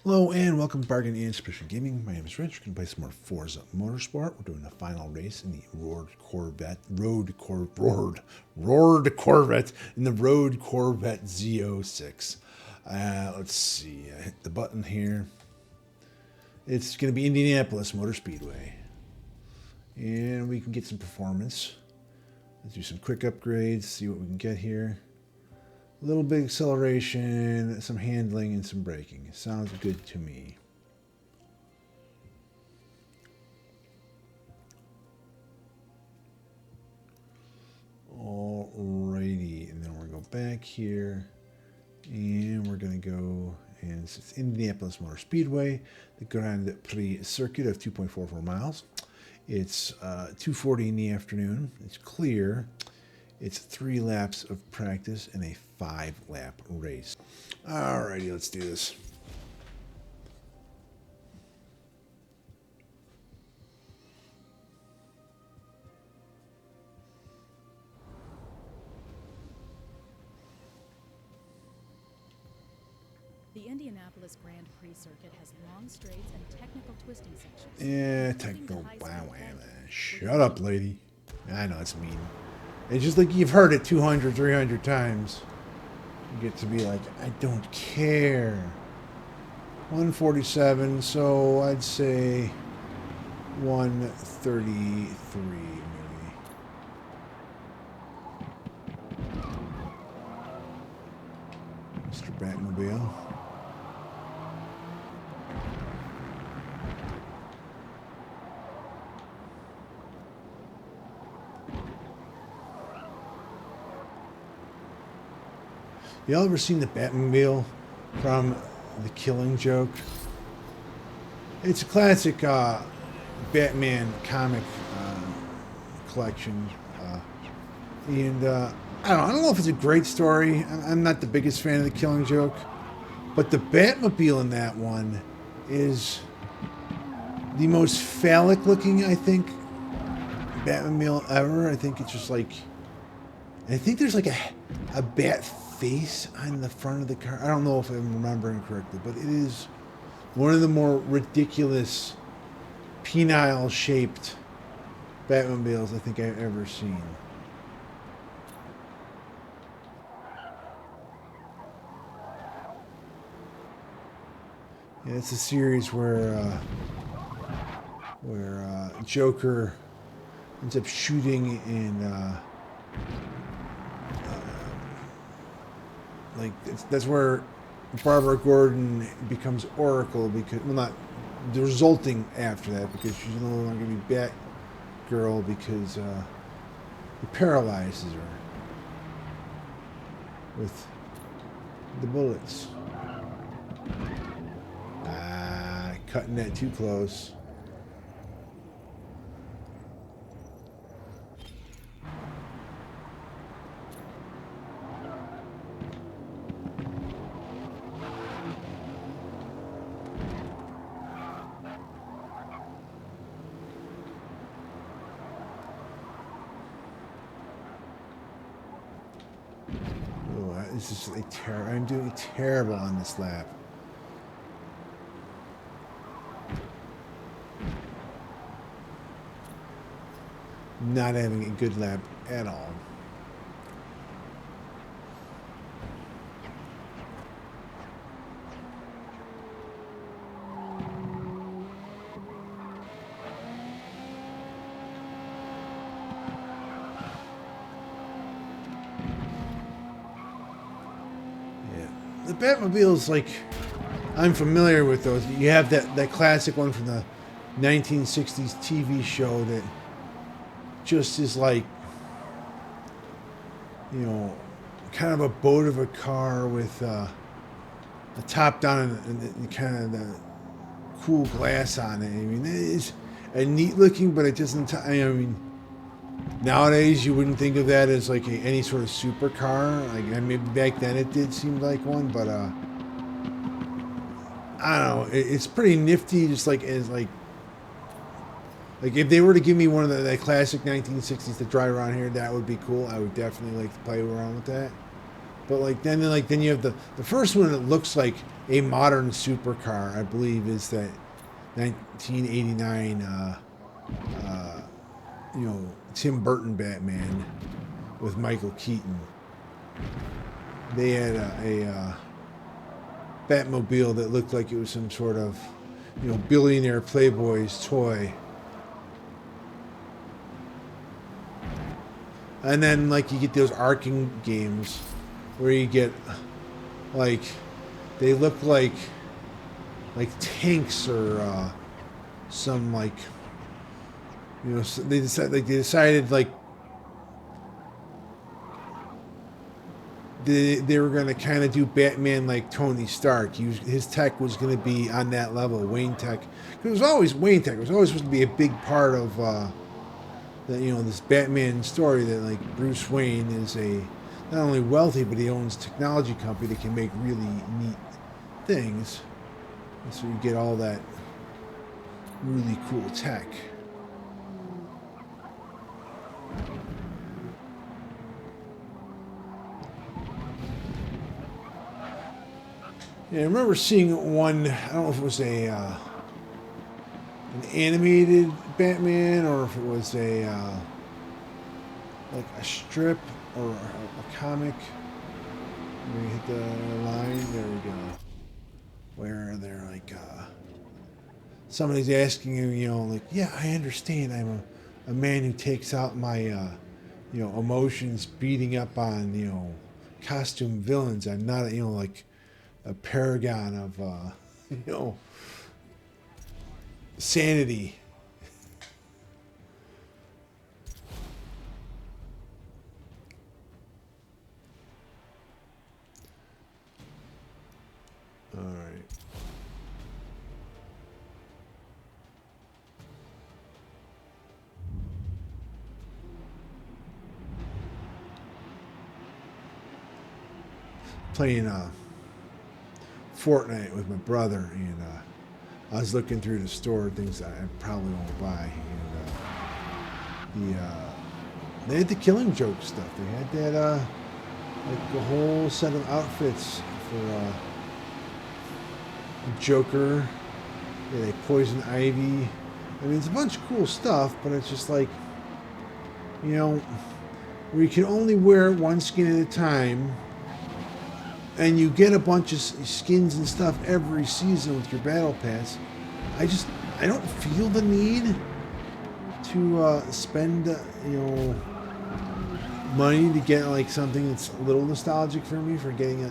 Hello and welcome to Bargain and Special Gaming. My name is Rich. We're going to play some more Forza Motorsport. We're doing the final race in the Road Corvette Z06. Let's see. I hit the button here. It's going to be Indianapolis Motor Speedway. And we can get some performance. Let's do some quick upgrades, see what we can get here. A little bit of acceleration, some handling, and some braking. Sounds good to me. Alrighty, and then we're going to go back here, and we're going to go, and it's Indianapolis Motor Speedway, the Grand Prix circuit of 2.44 miles. It's 2:40 in the afternoon. It's clear. It's 3 laps of practice and a 5-lap race. Alrighty, let's do this. The Indianapolis Grand Prix circuit has long straights and technical twisting sections. Yeah, technical. Wow, shut up, lady. I know it's mean. It's just like you've heard it 200, 300 times. You get to be like, I don't care. 147, so I'd say 133 maybe. Mr. Batmobile. Y'all ever seen the Batmobile from The Killing Joke? It's a classic Batman comic collection. And I don't know if it's a great story. I'm not the biggest fan of The Killing Joke. But the Batmobile in that one is the most phallic looking, I think, Batmobile ever. I think it's just like... I think there's like a bat face on the front of the car. I don't know if I'm remembering correctly, but it is one of the more ridiculous penile shaped Batmobiles I think I've ever seen. Yeah, it's a series where Joker ends up shooting in like that's where Barbara Gordon becomes Oracle, because, well, not the resulting after that, because she's no longer going to be Batgirl because he paralyzes her with the bullets. Cutting that too close. This is I'm doing terrible on this lap. Not having a good lap at all. The Batmobiles, like, I'm familiar with those. You have that classic one from the 1960s TV show that just is like, you know, kind of a boat of a car with a top down and kind of the cool glass on it. I mean, it is a neat looking, but it doesn't, I mean, nowadays you wouldn't think of that as like any sort of supercar. Like, maybe back then it did seem like one, but I don't know. It's pretty nifty, just like as like if they were to give me one of the classic 1960s to drive around here, that would be cool. I would definitely like to play around with that. But like then you have the first one that looks like a modern supercar. I believe is that 1989 Tim Burton Batman with Michael Keaton. They had a Batmobile that looked like it was some sort of billionaire playboy's toy. And then like you get those arcing games where you get like they look like tanks or some like they decided like they were going to kind of do Batman like Tony Stark. His tech was going to be on that level, Wayne tech. It was always Wayne tech. It was always supposed to be a big part of this Batman story, that like Bruce Wayne is not only wealthy, but he owns a technology company that can make really neat things. And so you get all that really cool tech. Yeah, I remember seeing one, I don't know if it was an animated Batman or if it was like a strip or a comic. We hit the line, there we go. Where they're like, somebody's asking you, like, yeah, I understand. I'm a man who takes out my, emotions beating up on, costume villains. I'm not, like a paragon of, sanity. All right. Playing Fortnite with my brother, and I was looking through the store things that I probably won't buy, and they had the Killing Joke stuff. They had that like a whole set of outfits for Joker. Yeah, they Poison Ivy. I mean, it's a bunch of cool stuff, but it's just like, where you can only wear one skin at a time, and you get a bunch of skins and stuff every season with your battle pass. I don't feel the need to spend money to get like something that's a little nostalgic for me, for getting a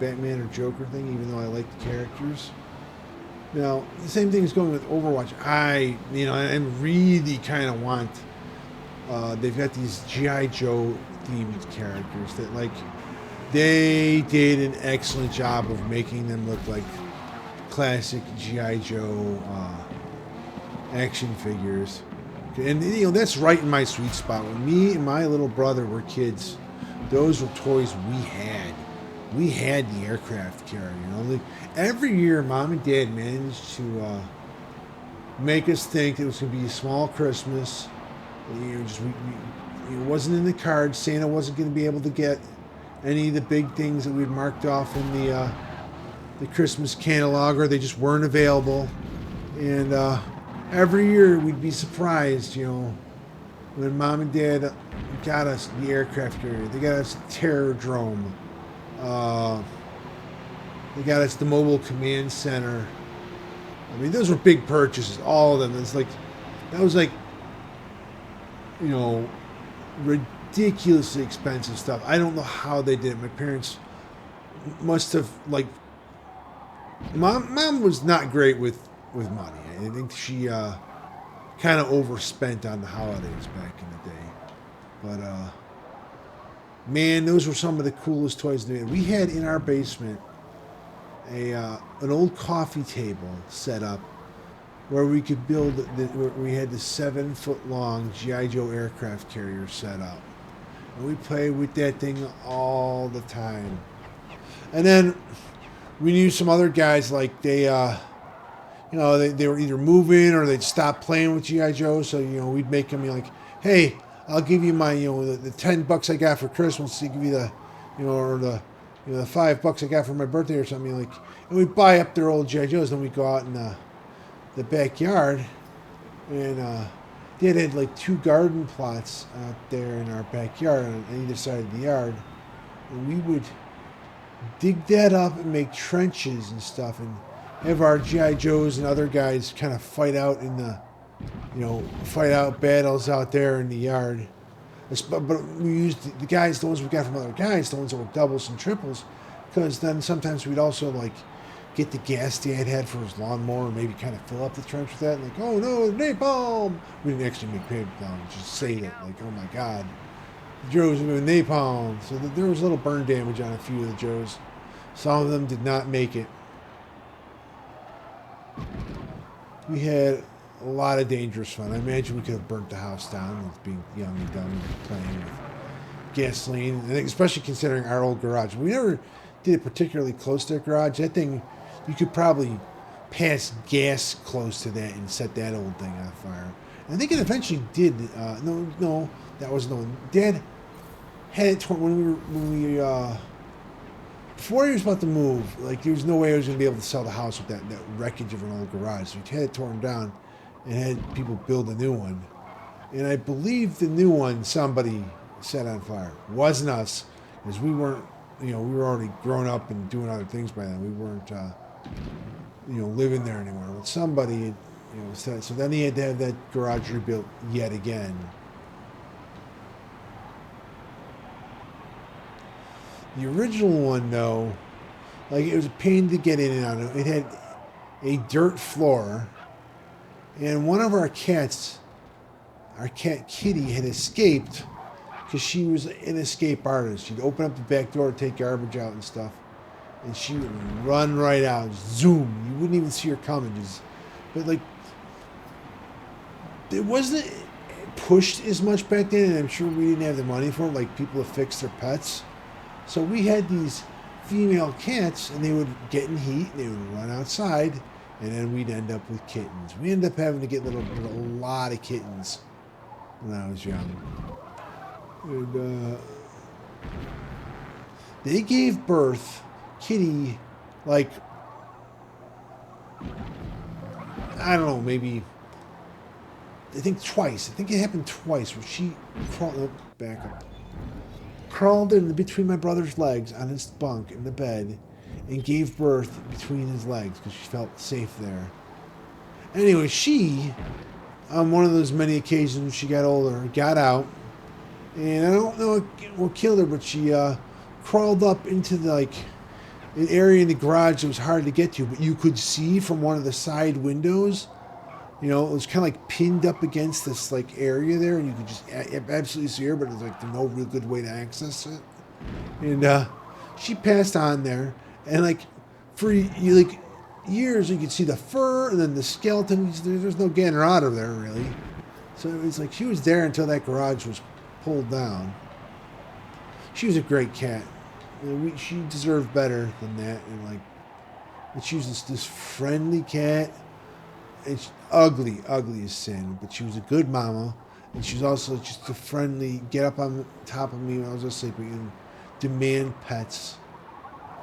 Batman or Joker thing, even though I like the characters. Now the same thing is going with Overwatch. I really kind of want. They've got these G.I. Joe themed characters that like. They did an excellent job of making them look like classic G.I. Joe action figures. And, that's right in my sweet spot. When me and my little brother were kids, those were toys we had. We had the aircraft carrier. Every year, Mom and Dad managed to make us think it was going to be a small Christmas. It wasn't in the cards. Santa wasn't going to be able to get any of the big things that we'd marked off in the Christmas catalog, or they just weren't available. And every year we'd be surprised, when Mom and Dad got us the aircraft carrier. They got us Terror Drome. They got us the Mobile Command Center. I mean, those were big purchases, all of them. It's like, that was like, ridiculously expensive stuff. I don't know how they did it. My parents must have, like, mom was not great with money. I think she kind of overspent on the holidays back in the day. But man, those were some of the coolest toys. We had in our basement an old coffee table set up where we could build. We had the 7-foot-long G.I. Joe aircraft carrier set up. And we played with that thing all the time. And then we knew some other guys, like they were either moving or they'd stop playing with G.I. Joe. So, we'd make them like, hey, I'll give you my, the $10 I got for Christmas to give you the, or the the $5 I got for my birthday or something, like, and we'd buy up their old G.I. Joes, then we'd go out in the backyard, and Dad had like 2 garden plots out there in our backyard on either side of the yard, and we would dig that up and make trenches and stuff, and have our G.I. Joes and other guys kind of fight out in the, fight out battles out there in the yard. But we used the guys, the ones we got from other guys, the ones that were doubles and triples, because then sometimes we'd also like get the gas Dad had for his lawnmower and maybe kind of fill up the trench with that. And like, oh no, napalm! We didn't actually make napalm, just say that, like, oh my God, the Joes are doing napalm. So there was a little burn damage on a few of the Joes. Some of them did not make it. We had a lot of dangerous fun. I imagine we could have burnt the house down with being young and dumb and playing with gasoline. I think, especially considering our old garage. We never did it particularly close to the garage. That thing, you could probably pass gas close to that and set that old thing on fire. And I think it eventually did. No, that wasn't the one. Dad had it before he was about to move. Like, there was no way I was going to be able to sell the house with that wreckage of an old garage. So he had it torn down and had people build a new one. And I believe the new one somebody set on fire. It wasn't us, because we weren't, we were already grown up and doing other things by then. We weren't, living there anymore. But somebody, said it. So then he had to have that garage rebuilt yet again. The original one, though, like, it was a pain to get in and out of. It had a dirt floor, and one of our cats, our cat Kitty, had escaped because she was an escape artist. She'd open up the back door to take garbage out and stuff, and she would run right out, zoom. You wouldn't even see her coming. But like, it wasn't pushed as much back then, and I'm sure we didn't have the money for it, like people to fix their pets. So we had these female cats, and they would get in heat, and they would run outside, and then we'd end up with kittens. We ended up having to get a lot of kittens when I was young. And they gave birth, Kitty, like, I don't know, maybe, I think twice. I think it happened twice where she crawled in between my brother's legs on his bunk in the bed and gave birth between his legs because she felt safe there. Anyway, she, on one of those many occasions when she got older, got out, and I don't know what killed her, but she crawled up into an area in the garage that was hard to get to, but you could see from one of the side windows. It was kind of like pinned up against this like area there, and you could just absolutely see her, but there's like no real good way to access it. And she passed on there, and like for years you could see the fur and then the skeleton. There's no getting her out of there really. So it was like she was there until that garage was pulled down. She was a great cat. She deserved better than that, and she was this friendly cat. And she, ugly as sin, but she was a good mama, and she was also just a friendly, get up on top of me when I was sleeping and demand pets.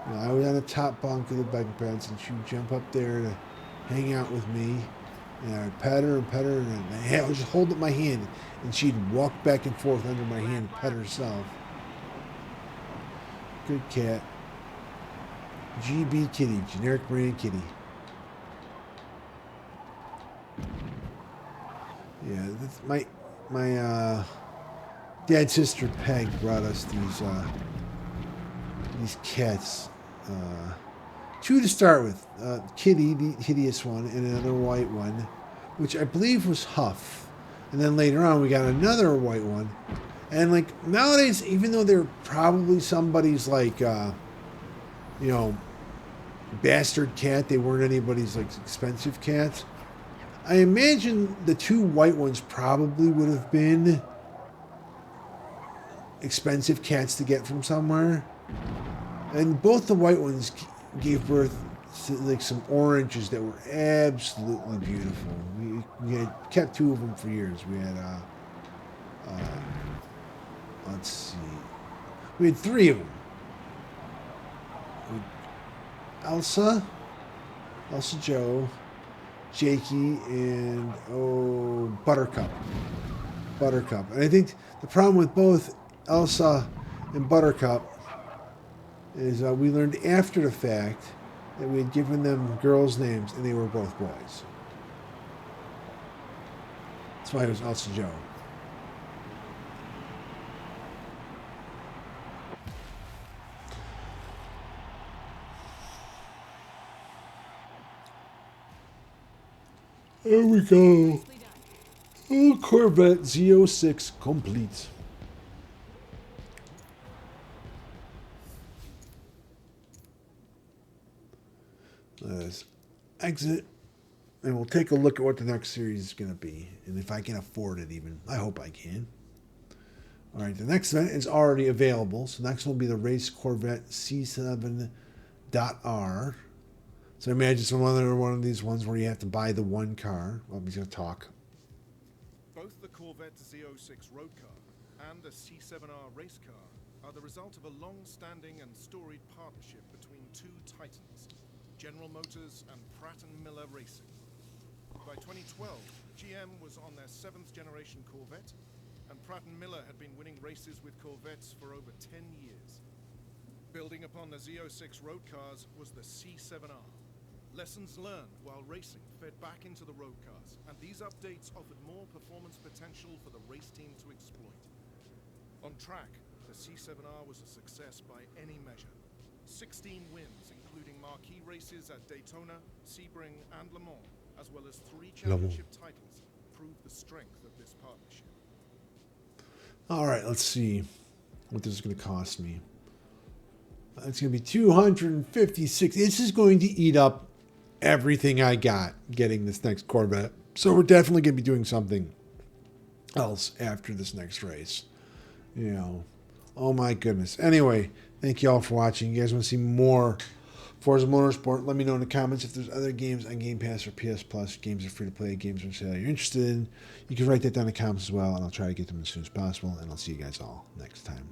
I was on the top bunk of the bed beds, and she would jump up there to hang out with me, and I would pet her, and I would just hold up my hand, and she'd walk back and forth under my hand and pet herself. Good cat. GB Kitty, generic brand kitty. Yeah, my dad's sister Peg brought us these cats. 2 to start with. Kitty, the hideous one, and another white one, which I believe was Huff. And then later on we got another white one. And like nowadays, even though they're probably somebody's bastard cat, they weren't anybody's expensive cats. I imagine the 2 white ones probably would have been expensive cats to get from somewhere. And both the white ones gave birth to some oranges that were absolutely beautiful. We had kept 2 of them for years. We had, let's see. We had 3 of them. Elsa Joe, Jakey, and Buttercup. And I think the problem with both Elsa and Buttercup is we learned after the fact that we had given them girls' names and they were both boys. That's why it was Elsa Joe. There we go. Oh, Corvette Z06 complete. Let's exit, and we'll take a look at what the next series is going to be, and if I can afford it even. I hope I can. All right, the next event is already available, so next will be the Race Corvette C7.R. So I imagine it's another one of these ones where you have to buy the one car. Well, he's going to talk. Both the Corvette Z06 road car and the C7R race car are the result of a long-standing and storied partnership between two titans, General Motors and Pratt & Miller Racing. By 2012, GM was on their 7th generation Corvette, and Pratt & Miller had been winning races with Corvettes for over 10 years. Building upon the Z06 road cars was the C7R. Lessons learned while racing fed back into the road cars, and these updates offered more performance potential for the race team to exploit. On track, the C7R was a success by any measure. 16 wins, including marquee races at Daytona, Sebring, and Le Mans, as well as 3 championship titles, proved the strength of this partnership. All right, let's see what this is going to cost me. It's going to be $256. This is going to eat up everything I got getting this next Corvette. So we're definitely going to be doing something else after this next race. You know, oh my goodness. Anyway, thank you all for watching. You guys want to see more Forza Motorsport? Let me know in the comments if there's other games on Game Pass or PS Plus. Games are free to play, games on sale you're interested in. You can write that down in the comments as well, and I'll try to get them as soon as possible. And I'll see you guys all next time.